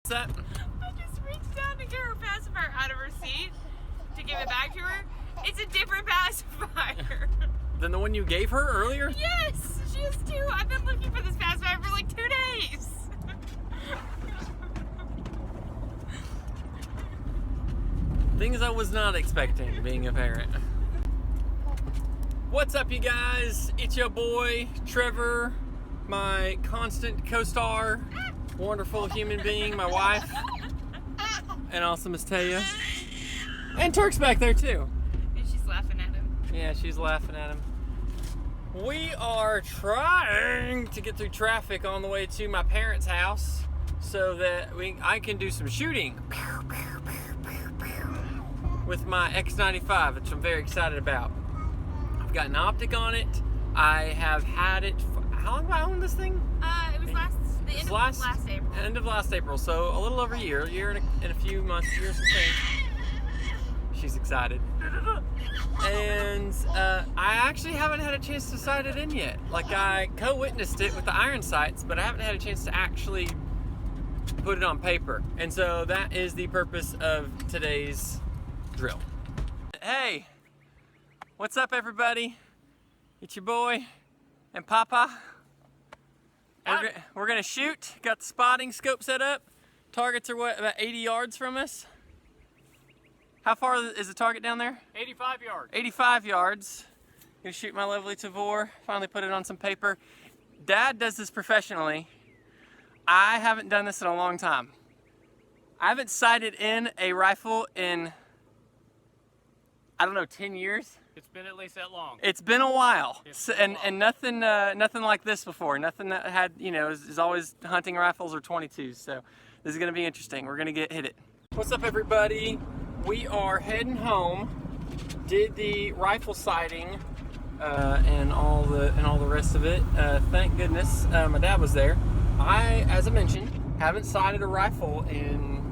What's that? I just reached down to get her pacifier out of her seat to give it back to her. It's a different pacifier. Than the one you gave her earlier? Yes, she has two. I've been looking for this pacifier for like 2 days. Things I was not expecting being a parent. What's up, you guys? It's your boy, Trevor, my constant co-star, wonderful human being, my wife, and also Miss Taya. And Turk's back there too. And she's laughing at him. Yeah, she's laughing at him. We are trying to get through traffic on the way to my parents' house so that I can do some shooting with my X95, which I'm very excited about. I've got an optic on it. I have had it for, how long have I owned this thing? It was the end of last April. End of last April, so a little over a year and a few months, years and things. She's excited. And I actually haven't had a chance to sight it in yet. Like, I co-witnessed it with the iron sights, but I haven't had a chance to actually put it on paper. And so that is the purpose of today's drill. Hey, what's up, everybody? It's your boy and Papa. We're gonna shoot. Got the spotting scope set up. Targets are what, about 80 yards from us? How far is the target down there? 85 yards. 85 yards. Gonna shoot my lovely Tavor. Finally put it on some paper. Dad does this professionally. I haven't done this in a long time. I haven't sighted in a rifle in, I don't know, 10 years? It's been at least that long. It's been a while. And nothing like this before. Nothing that had, you know, is always hunting rifles or 22s. So this is gonna be interesting. We're gonna hit it. What's up, everybody? We are heading home. Did the rifle sighting and all the rest of it. Thank goodness my dad was there. I, as I mentioned, haven't sighted a rifle in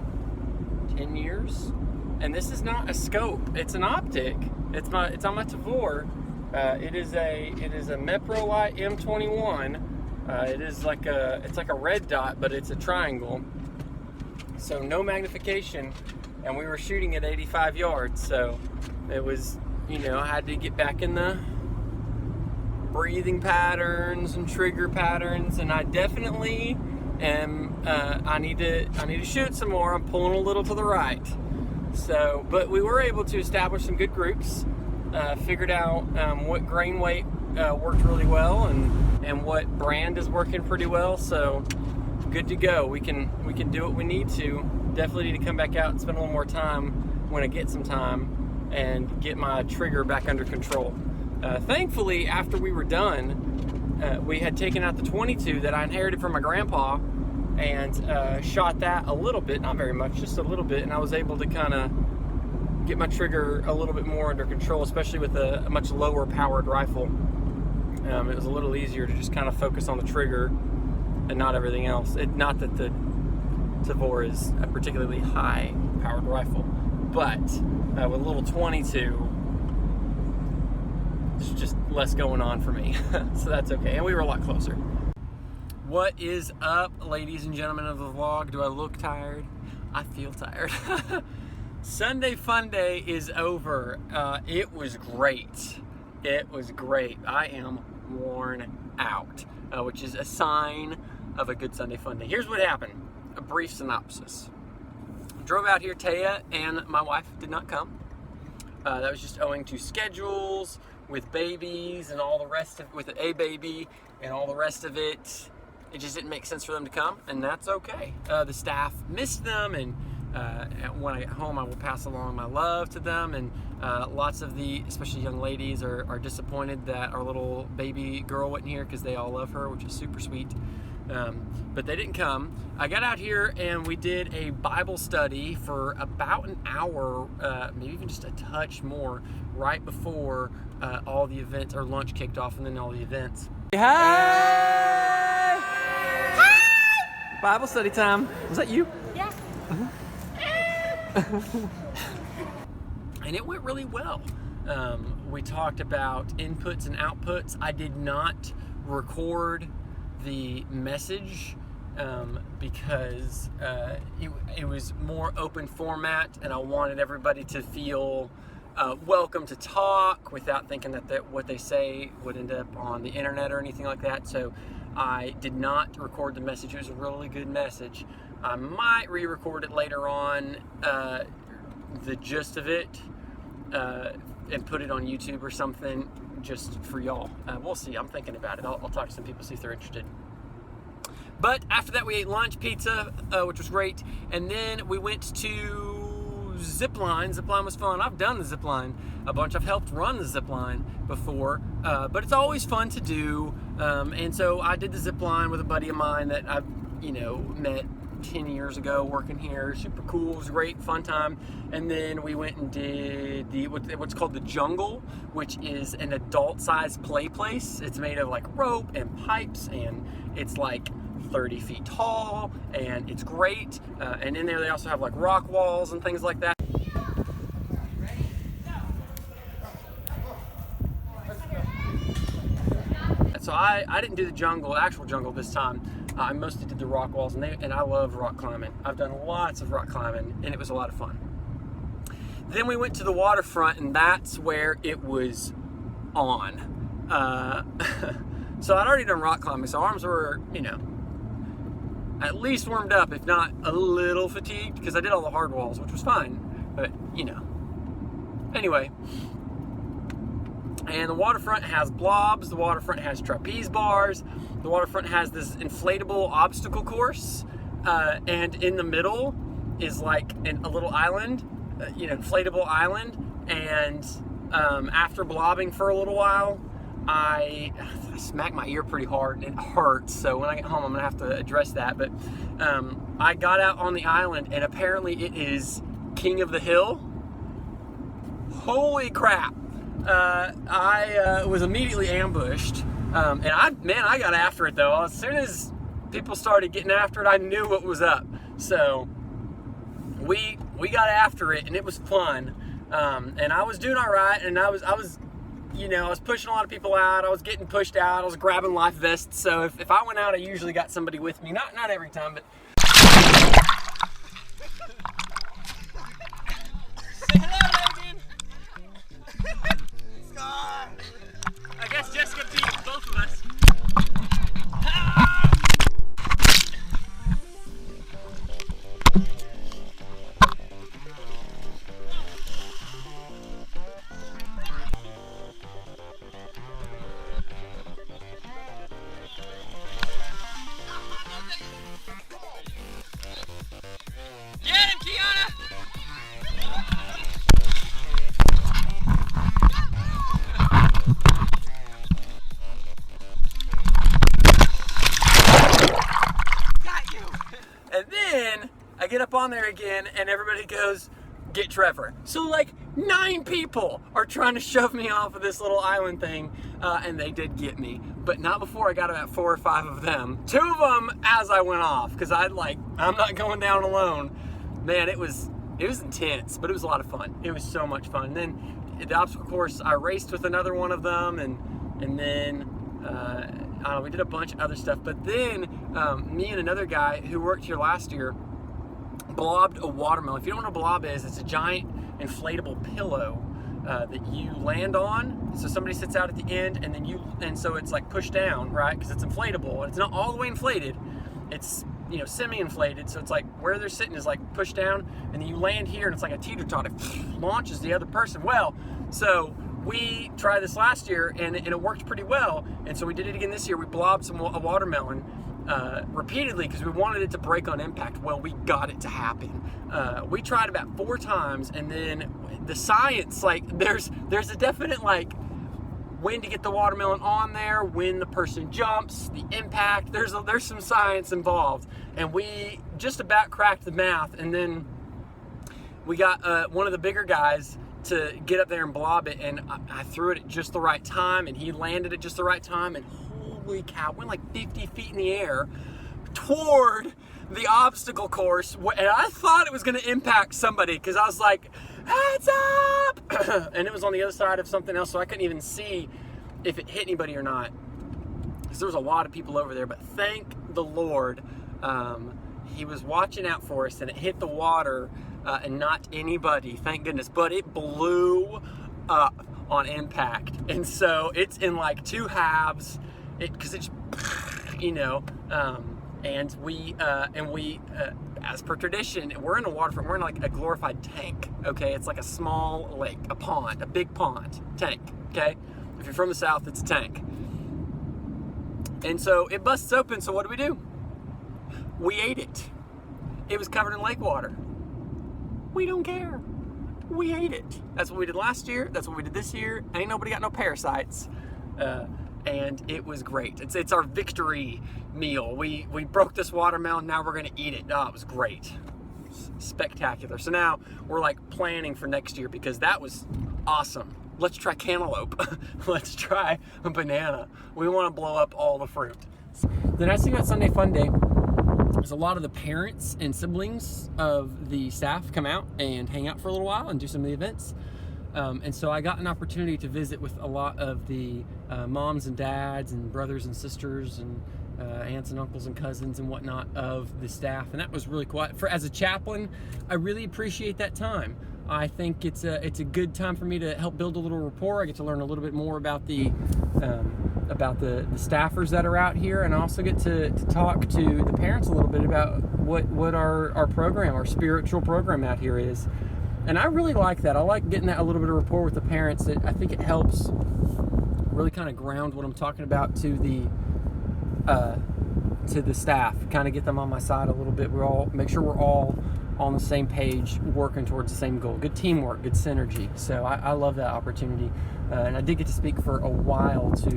10 years, and this is not a scope. It's an optic. It's on my Tavor. It is a Meprolite M21. It's like a red dot, but it's a triangle. So no magnification. And we were shooting at 85 yards, so it was, you know, I had to get back in the breathing patterns and trigger patterns, and I definitely am, I need to shoot some more. I'm pulling a little to the right. So, but we were able to establish some good groups, figured out what grain weight worked really well and what brand is working pretty well, so good to go. We can do what we need to. Definitely need to come back out and spend a little more time when I get some time and get my trigger back under control. Thankfully, after we were done, we had taken out the 22 that I inherited from my grandpa and shot that a little bit, not very much, just a little bit, and I was able to kind of get my trigger a little bit more under control, especially with a much lower powered rifle. It was a little easier to just kind of focus on the trigger and not everything else. Not that the Tavor is a particularly high powered rifle, but with a little 22, there's just less going on for me. So that's okay, and we were a lot closer. What is up, ladies and gentlemen of the vlog? Do I look tired? I feel tired. Sunday Funday is over. It was great. It was great. I am worn out, which is a sign of a good Sunday Funday. Here's what happened. A brief synopsis. Drove out here. Taya and my wife did not come. That was just owing to schedules with babies and all the rest of, with a baby and all the rest of it. It just didn't make sense for them to come, and that's okay. The staff missed them, and when I get home, I will pass along my love to them. And lots of the, especially young ladies, are disappointed that our little baby girl wasn't here because they all love her, which is super sweet. But they didn't come. I got out here and we did a Bible study for about an hour, maybe even just a touch more, right before all the events, or lunch kicked off, and then all the events. Hi! Hi! Bible study time. Was that you? Yeah. And it went really well. We talked about inputs and outputs. I did not record the message because it was more open format, and I wanted everybody to feel welcome to talk without thinking that what they say would end up on the internet or anything like that. So I did not record the message. It was a really good message. I might re-record it later on, the gist of it, and put it on YouTube or something just for y'all. We'll see. I'm thinking about it. I'll talk to some people, see if they're interested. But after that, we ate lunch, pizza, which was great, and then we went to zipline. Zipline was fun. I've done the zipline a bunch. I've helped run the zipline before, but it's always fun to do. And so I did the zipline with a buddy of mine that I've, met 10 years ago working here. Super cool. It was a great, fun time. And then we went and did what's called the Jungle, which is an adult-sized play place. It's made of like rope and pipes, and it's like 30 feet tall, and it's great. And in there they also have like rock walls and things like that. So I didn't do the actual jungle this time. I mostly did the rock walls, and I love rock climbing. I've done lots of rock climbing, and it was a lot of fun. Then we went to the waterfront, and that's where it was on. So I'd already done rock climbing, so arms were, at least warmed up, if not a little fatigued, because I did all the hard walls, which was fine, but, Anyway. And the waterfront has blobs, the waterfront has trapeze bars, the waterfront has this inflatable obstacle course, and in the middle is like a little island, inflatable island, and after blobbing for a little while, I smacked my ear pretty hard and it hurts, so when I get home I'm gonna have to address that. But I got out on the island, and apparently it is king of the hill. Holy crap. I was immediately ambushed, and I got after it though. As soon as people started getting after it, I knew what was up. So we got after it, and it was fun. And I was doing all right, and I was pushing a lot of people out. I was getting pushed out. I was grabbing life vests. So if I went out, I usually got somebody with me. Not every time, but. Say hello, Logan. I guess Jessica beat both of us. Get him, Kiana! I get up on there again, and everybody goes, get Trevor. So like 9 people are trying to shove me off of this little island thing, and they did get me, but not before I got about 4 or 5 of them. 2 of them as I went off, because I'm not going down alone. Man, it was intense, but it was a lot of fun. It was so much fun. And then the obstacle course, I raced with another one of them, and then we did a bunch of other stuff. But then me and another guy who worked here last year blobbed a watermelon. If you don't know what a blob is, it's a giant inflatable pillow that you land on. So somebody sits out at the end, and so it's like pushed down, right? Because it's inflatable, and it's not all the way inflated. It's semi-inflated, so it's like where they're sitting is like pushed down, and then you land here, and it's like a teeter-totter. It launches the other person. Well, so we tried this last year, and it worked pretty well, and so we did it again this year. We blobbed a watermelon repeatedly because we wanted it to break on impact. Well, we got it to happen. We tried about 4 times, and then the science, there's a definite when to get the watermelon on there, when the person jumps, the impact. There's some science involved, and we just about cracked the math. And then we got one of the bigger guys to get up there and blob it, and I threw it at just the right time, and he landed at just the right time, and holy cow, went like 50 feet in the air toward the obstacle course, and I thought it was going to impact somebody, because I was like, heads up! And it was on the other side of something else, so I couldn't even see if it hit anybody or not, because there was a lot of people over there. But thank the Lord, he was watching out for us, and it hit the water, and not anybody, thank goodness, but it blew up on impact. And so it's in like two halves, because it's, you know, and we, as per tradition, we're in a waterfront, we're in like a glorified tank, okay? It's like a small lake, a pond, a big pond, tank, okay? If you're from the South, it's a tank. And so it busts open, so what do? We ate it. It was covered in lake water. We don't care. We ate it. That's what we did last year. That's what we did this year. Ain't nobody got no parasites. And it was great. It's our victory meal. We broke this watermelon. Now we're gonna eat it. Oh, it was great. Spectacular. So now we're like planning for next year, because that was awesome. Let's try cantaloupe. Let's try a banana. We want to blow up all the fruit. The nice thing about Sunday Funday is a lot of the parents and siblings of the staff come out and hang out for a little while and do some of the events. And so I got an opportunity to visit with a lot of the moms and dads and brothers and sisters and aunts and uncles and cousins and whatnot of the staff, and that was really cool. As a chaplain, I really appreciate that time. I think it's a good time for me to help build a little rapport. I get to learn a little bit more about the staffers that are out here, and I also get to talk to the parents a little bit about what our program, our spiritual program out here is. And I really like that. I like getting that a little bit of rapport with the parents. I think it helps really kind of ground what I'm talking about to the staff, kind of get them on my side a little bit. Make sure we're all on the same page, working towards the same goal. Good teamwork, good synergy. So I love that opportunity. And I did get to speak for a while to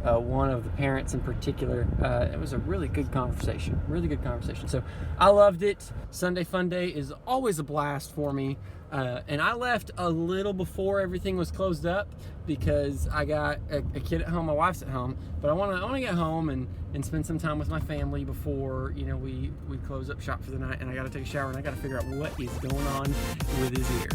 one of the parents in particular. It was a really good conversation, So I loved it. Sunday Funday is always a blast for me. And I left a little before everything was closed up, because I got a kid at home, my wife's at home, but I want to get home and spend some time with my family before, you know, we close up shop for the night. And I got to take a shower, and I got to figure out what is going on with his ear.